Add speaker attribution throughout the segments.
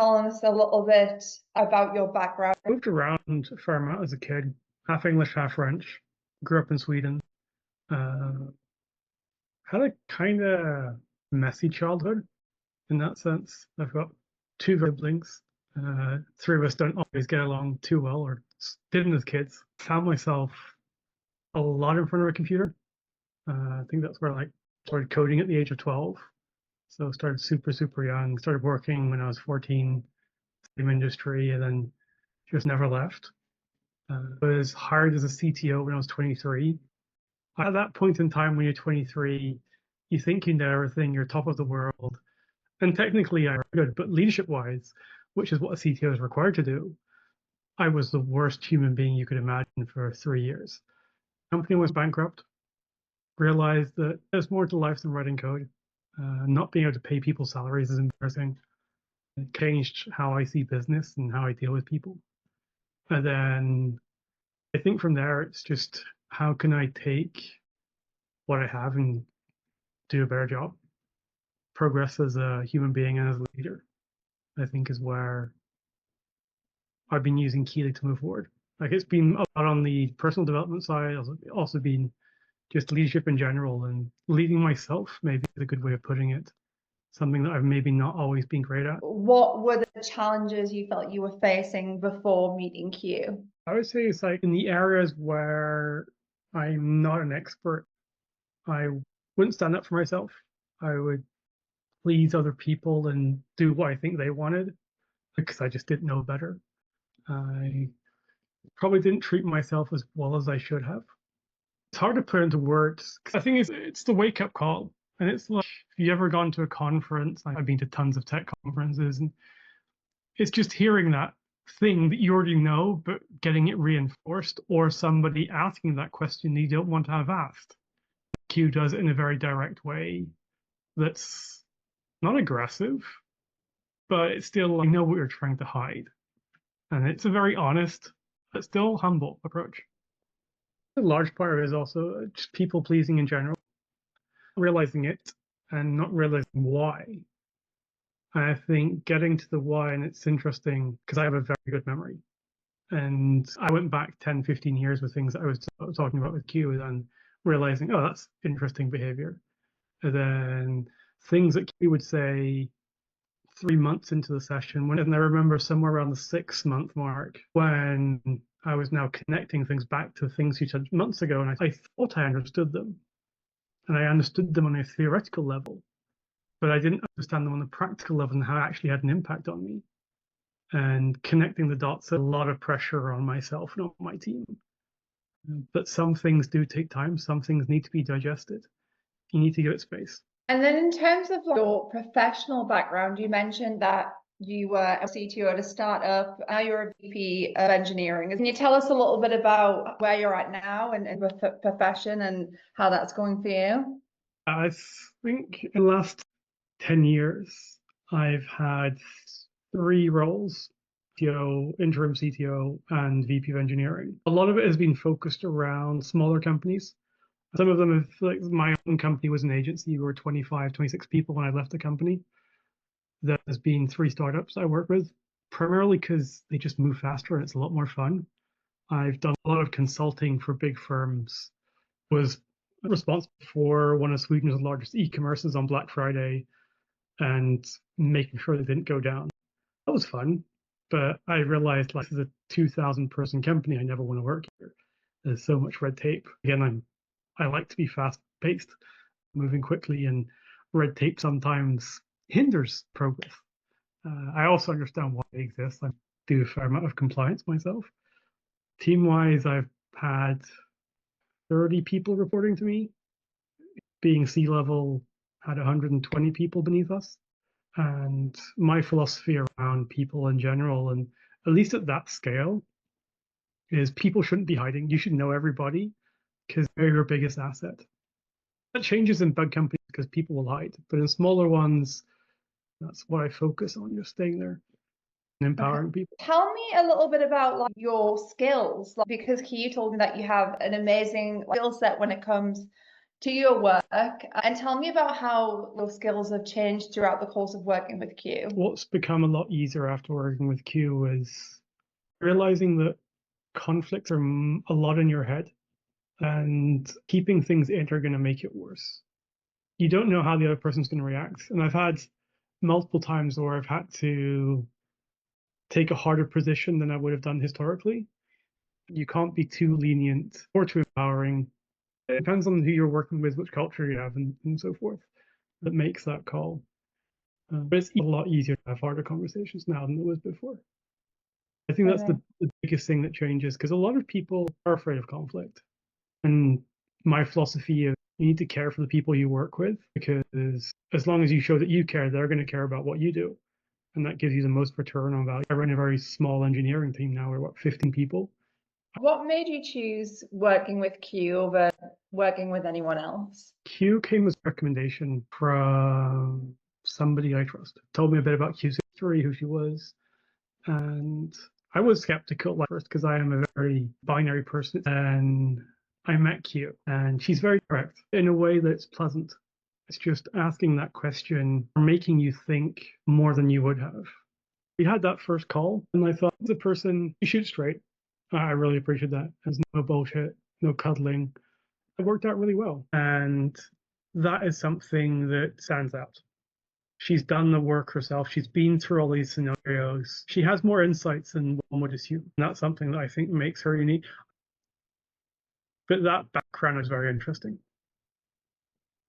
Speaker 1: Tell us a little bit about your background.
Speaker 2: I moved around a fair amount as a kid, half English, half French. Grew up in Sweden. Uh, had a kind of messy childhood in that sense. I've got two siblings. Three of us don't always get along too well, or didn't as kids. Found myself a lot in front of a computer. I think that's where I started coding at the age of 12. So started super young. Started working when I was 14, same industry, and then just never left. Was hired as a CTO when I was 23. At that point in time, when you're 23, you think you know everything, you're top of the world. And technically, I'm good, but leadership wise, which is what a CTO is required to do, I was the worst human being you could imagine for 3 years. Company was bankrupt, realized that there's more to life than writing code. Not being able to pay people salaries is embarrassing. It changed how I see business and how I deal with people. And then I think from there, it's just how can I take what I have and do a better job? Progress as a human being and as a leader, I think, is where I've been using Kieu to move forward. Like it's been a lot on the personal development side, also been just leadership in general and leading myself, maybe is a good way of putting it. Something that I've maybe not always been great at.
Speaker 1: What were the challenges you felt you were facing before meeting Kieu?
Speaker 2: I would say it's like in the areas where I'm not an expert, I wouldn't stand up for myself. I would please other people and do what I think they wanted because I just didn't know better. I probably didn't treat myself as well as I should have. It's hard to put into words. I think it's the wake up call. And it's like, if you ever gone to a conference, I've been to tons of tech conferences, and it's just hearing that thing that you already know, but getting it reinforced, or somebody asking that question you don't want to have asked. Kieu does it in a very direct way that's not aggressive, but it's still, I know what you're trying to hide. And it's a very honest, but still humble approach. A large part of it is also just people pleasing in general, realizing it and not realizing why. I think getting to the why, and it's interesting because I have a very good memory. And I went back 10, 15 years with things that I was talking about with Kieu and realizing, oh, that's interesting behavior. And then things that Kieu would say 3 months into the session, and I remember somewhere around the 6 month mark when I was now connecting things back to things he said months ago, and I thought I understood them. And I understood them on a theoretical level, but I didn't understand them on the practical level and how it actually had an impact on me. And connecting the dots, a lot of pressure on myself and on my team. But some things do take time. Some things need to be digested. You need to give it space.
Speaker 1: And then in terms of your professional background, you mentioned that you were a CTO at a startup. Now you're a VP of engineering. Can you tell us a little bit about where you're at now and your profession and how that's going for you?
Speaker 2: I think in the last 10 years, I've had 3 roles: CTO, interim CTO, and VP of engineering. A lot of it has been focused around smaller companies. Some of them, like my own company was an agency. We were 25, 26 people when I left the company. There's been 3 startups I work with, primarily because they just move faster and it's a lot more fun. I've done a lot of consulting for big firms, was responsible for one of Sweden's largest e-commerces on Black Friday and making sure they didn't go down. That was fun, but I realized like as a 2,000 person company, I never want to work here. There's so much red tape. Again, I like to be fast paced, moving quickly, and red tape sometimes hinders progress. I also understand why they exist. I do a fair amount of compliance myself. Team wise, I've had 30 people reporting to me. Being C-level, had 120 people beneath us. And my philosophy around people in general, and at least at that scale, is people shouldn't be hiding. You should know everybody because they're your biggest asset. That changes in big companies because people will hide, but in smaller ones, that's what I focus on, just staying there and empowering people.
Speaker 1: Tell me a little bit about like your skills, because Kieu told me that you have an amazing skill set when it comes to your work and tell me about how your skills have changed throughout the course of working with Kieu.
Speaker 2: What's become a lot easier after working with Kieu is realizing that conflicts are a lot in your head, and keeping things in are going to make it worse. You don't know how the other person's going to react. And I've had multiple times where I've had to take a harder position than I would have done historically. You can't be too lenient or too empowering. It depends on who you're working with, which culture you have, and so forth, that makes that call. But it's a lot easier to have harder conversations now than it was before. I think that's the biggest thing that changes, because a lot of people are afraid of conflict. And my philosophy is you need to care for the people you work with, because as long as you show that you care, they're going to care about what you do. And that gives you the most return on value. I run a very small engineering team now. We're 15 people.
Speaker 1: What made you choose working with Kieu over working with anyone else?
Speaker 2: Kieu came as a recommendation from somebody I trust. Told me a bit about Kieu's history, who she was. And I was skeptical at first because I am a very binary person. And I met Kieu, and she's very direct in a way that's pleasant. It's just asking that question or making you think more than you would have. We had that first call, and I thought, the person, you shoot straight. I really appreciate that. There's no bullshit, no cuddling. It worked out really well. And that is something that stands out. She's done the work herself. She's been through all these scenarios. She has more insights than one would assume. And that's something that I think makes her unique. But that background is very interesting.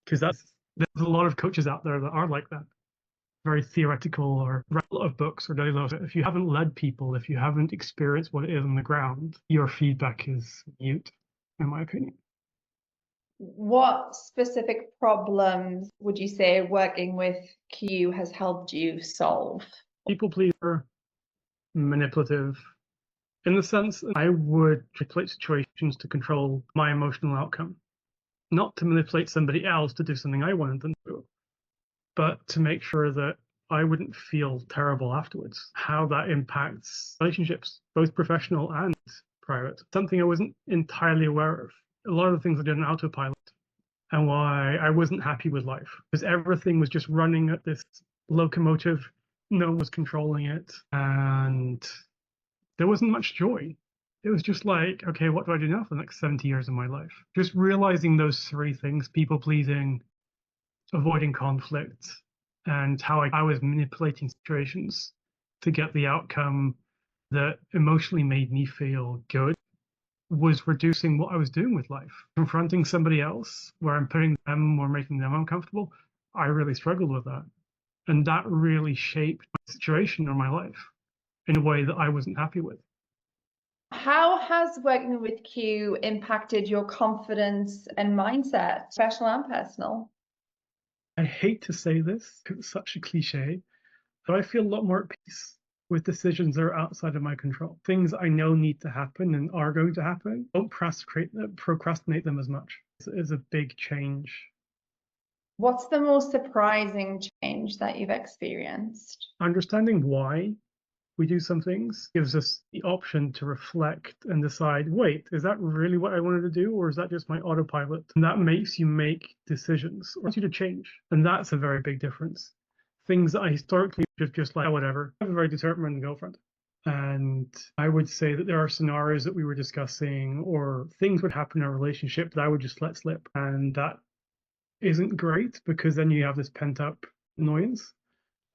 Speaker 2: Because there's a lot of coaches out there that are like that. Very theoretical, or read a lot of books or daily life. If you haven't led people, if you haven't experienced what it is on the ground, your feedback is mute, in my opinion.
Speaker 1: What specific problems would you say working with Kieu has helped you solve?
Speaker 2: People pleaser, manipulative, in the sense that I would manipulate situations to control my emotional outcome, not to manipulate somebody else to do something I wanted them to do, but to make sure that I wouldn't feel terrible afterwards. How that impacts relationships, both professional and private. Something I wasn't entirely aware of. A lot of the things I did on Autopilot, and why I wasn't happy with life, because everything was just running at this locomotive. No one was controlling it, and there wasn't much joy. It was just like, okay, what do I do now for the next 70 years of my life? Just realizing those three things: people pleasing, avoiding conflict, and how I was manipulating situations to get the outcome that emotionally made me feel good, was reducing what I was doing with life. Confronting somebody else where I'm putting them or making them uncomfortable, I really struggled with that. And that really shaped my situation or my life in a way that I wasn't happy with.
Speaker 1: How has working with Kieu impacted your confidence and mindset, professional and personal?
Speaker 2: I hate to say this because it's such a cliche, but I feel a lot more at peace with decisions that are outside of my control. Things I know need to happen and are going to happen, don't procrastinate them as much. It's a big change.
Speaker 1: What's the most surprising change that you've experienced?
Speaker 2: Understanding why we do some things gives us the option to reflect and decide, wait, is that really what I wanted to do, or is that just my autopilot? And that makes you make decisions, or wants you to change. And that's a very big difference. Things that I historically just like, oh, whatever. I have a very determined girlfriend. And I would say that there are scenarios that we were discussing or things would happen in a relationship that I would just let slip. And that isn't great, because then you have this pent up annoyance.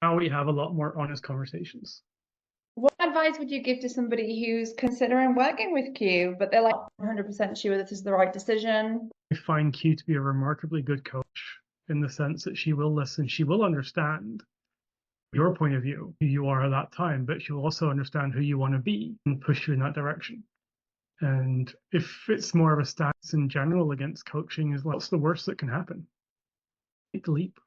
Speaker 2: Now we have a lot more honest conversations.
Speaker 1: What advice would you give to somebody who's considering working with Kieu, but they're like 100% sure this is the right decision?
Speaker 2: I find Kieu to be a remarkably good coach, in the sense that she will listen, she will understand your point of view, who you are at that time, but she'll also understand who you want to be and push you in that direction. And if it's more of a stance in general against coaching, is what's the worst that can happen? Take the leap.